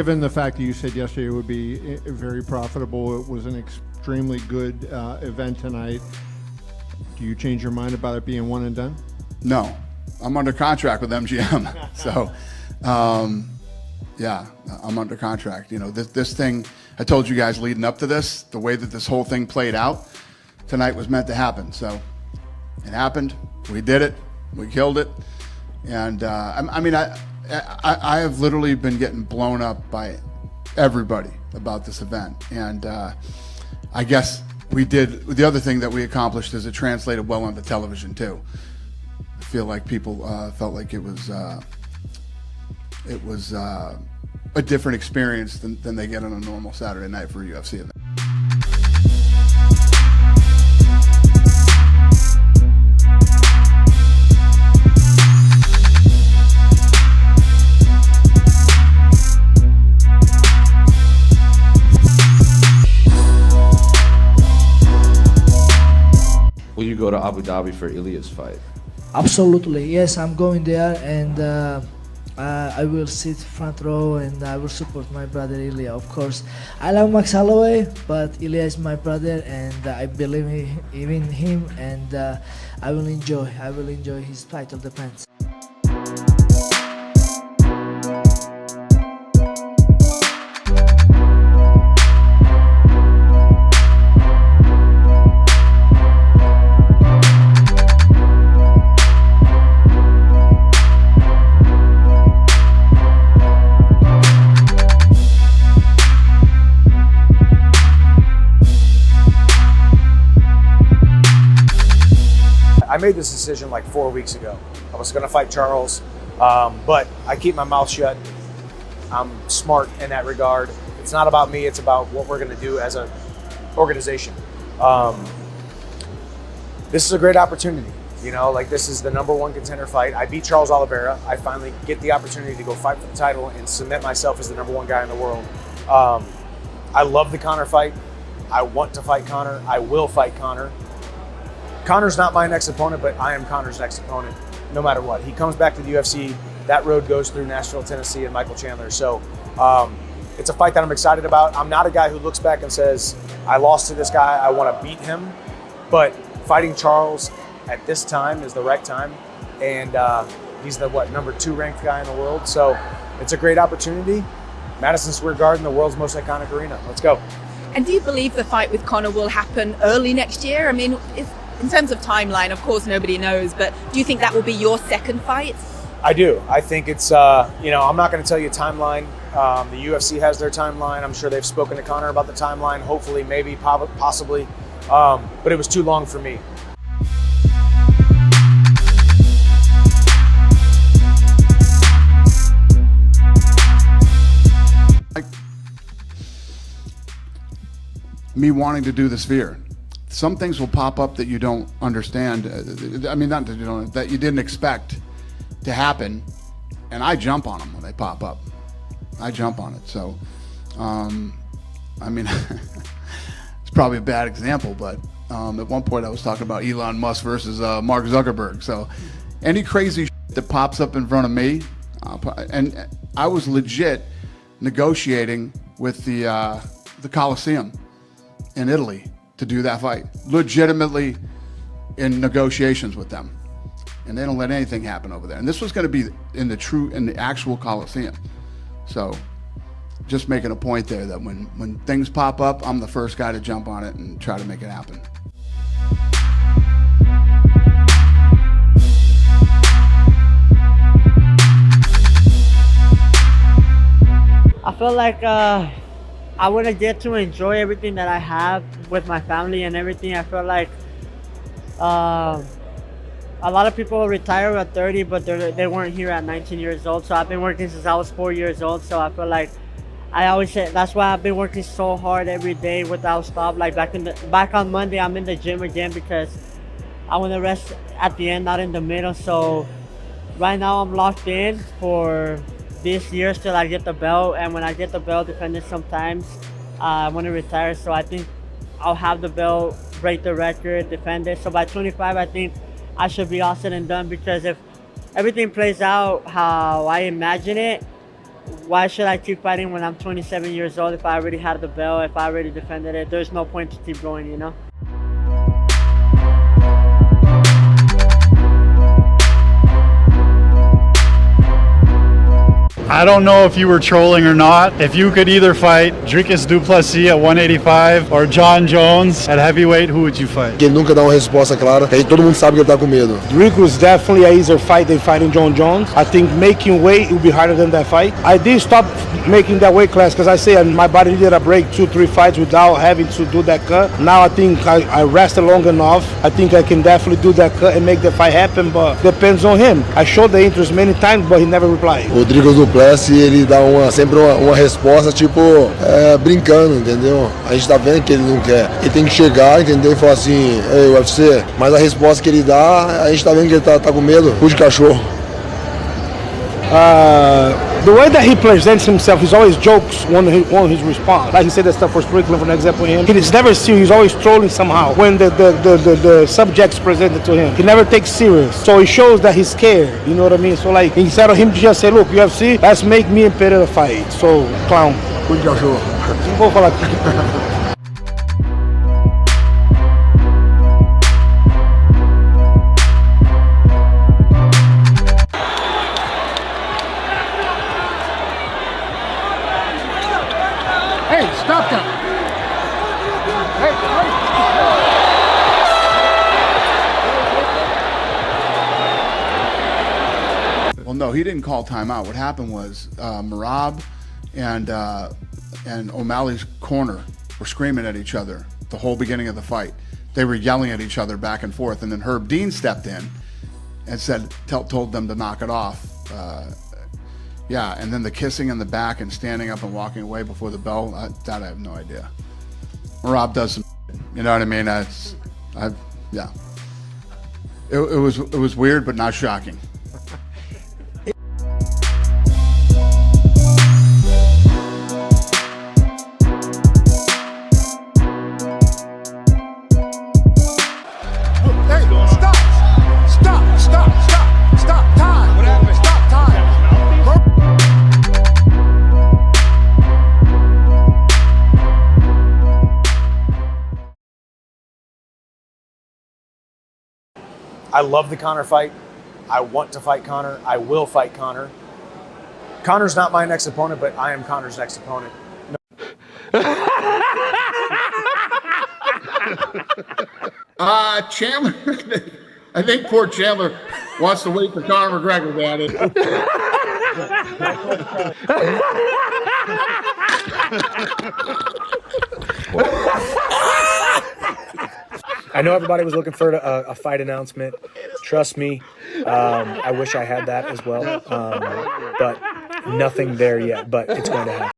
given the fact that you said yesterday it would be very profitable, it was an extremely good event tonight. Do you change your mind about it being one and done? No, I'm under contract with MGM. So, yeah, I'm under contract. You know, this thing, I told you guys leading up to this, the way that this whole thing played out, tonight was meant to happen. So it happened. We did it. We killed it. And I have literally been getting blown up by everybody about this event. And I guess the other thing that we accomplished is it translated well onto television too. I feel like people felt like it was a different experience than they get on a normal Saturday night for a UFC event. Will you go to Abu Dhabi for Ilya's fight? Absolutely, yes, I'm going there, and I will sit front row and I will support my brother Ilya. Of course, I love Max Holloway, but Ilya is my brother, and I believe in him, and I will enjoy his title defense. I made this decision like 4 weeks ago. I was gonna fight Charles, but I keep my mouth shut. I'm smart in that regard. It's not about me, it's about what we're gonna do as an organization. This is a great opportunity. You know, like this is the #1 contender fight. I beat Charles Oliveira. I finally get the opportunity to go fight for the title and cement myself as the #1 guy in the world. I love the Conor fight. I want to fight Conor. I will fight Conor. Conor's not my next opponent, but I am Conor's next opponent, no matter what. He comes back to the UFC. That road goes through Nashville, Tennessee, and Michael Chandler. So it's a fight that I'm excited about. I'm not a guy who looks back and says, I lost to this guy, I want to beat him. But fighting Charles at this time is the right time. And he's the, #2 ranked guy in the world. So it's a great opportunity. Madison Square Garden, the world's most iconic arena. Let's go. And do you believe the fight with Conor will happen early next year? I mean, in terms of timeline, of course, nobody knows, but do you think that will be your second fight? I do. I think it's, I'm not going to tell you a timeline. The UFC has their timeline. I'm sure they've spoken to Conor about the timeline, hopefully, maybe, possibly. But it was too long for me. Me wanting to do the Sphere. Some things will pop up that you don't understand. I mean, not that you don't, that you didn't expect to happen, and I jump on them when they pop up. I jump on it. So, I mean, it's probably a bad example, but at one point I was talking about Elon Musk versus Mark Zuckerberg. So, any crazy shit that pops up in front of me, and I was legit negotiating with the Coliseum in Italy to do that fight, legitimately in negotiations with them, and they don't let anything happen over there. And this was going to be in the actual Coliseum. So, just making a point there that when things pop up, I'm the first guy to jump on it and try to make it happen. I feel like I want to get to enjoy everything that I have with my family and everything. I feel like a lot of people retire at 30, but they weren't here at 19 years old. So I've been working since I was 4 years old. So I feel like I always say that's why I've been working so hard every day without stop. Like back on Monday, I'm in the gym again because I want to rest at the end, not in the middle. So right now I'm locked in for this year till I get the belt, and when I get the belt, depending sometimes, I want to retire. So I think I'll have the belt, break the record, defend it. So by 25, I think I should be all said and done, because if everything plays out how I imagine it, why should I keep fighting when I'm 27 years old? If I already had the belt, if I already defended it, there's no point to keep going, you know? I don't know if you were trolling or not. If you could either fight Dricus du Plessis at 185 or John Jones at heavyweight, who would you fight? Ele nunca dá uma resposta clara, aí todo mundo sabe que ele tá com medo. Dricus definitely an easier fight than fighting John Jones. I think making weight will be harder than that fight. I did stop making that weight class because I say my body needed a break 2-3 fights without having to do that cut. Now I think I rested long enough. I think I can definitely do that cut and make the fight happen, but depends on him. I showed the interest many times, but he never replied. O Dricus du Plessis, ele dá sempre uma resposta tipo brincando, entendeu? A gente tá vendo que ele não quer. Ele tem que chegar, entendeu? E falar assim, ei, UFC, mas a resposta que ele dá, a gente tá vendo que ele tá com medo, cu de cachorro. The way that he presents himself, he's always jokes on his response. Like he said that stuff for Strickland, for an example, him. He's never serious. He's always trolling somehow when the subject's presented to him. He never takes serious. So it shows that he's scared. You know what I mean? So like instead of him to just say, look, UFC, let's make me and Pereira fight. So clown. Cu de cachorro. Não vou falar aqui. Hey, stop that. Well, no, he didn't call timeout. What happened was Merab and O'Malley's corner were screaming at each other the whole beginning of the fight. They were yelling at each other back and forth, and then Herb Dean stepped in and told them to knock it off. Yeah, and then the kissing in the back and standing up and walking away before the bell, that I have no idea. Merab does some, you know what I mean? Yeah. It was weird, but not shocking. I love the Conor fight. I want to fight Conor. I will fight Conor. Conor's not my next opponent, but I am Conor's next opponent. Chandler, I think poor Chandler wants to wait for Conor McGregor to add it. I know everybody was looking for a fight announcement. Trust me, I wish I had that as well, but nothing there yet, but it's going to happen.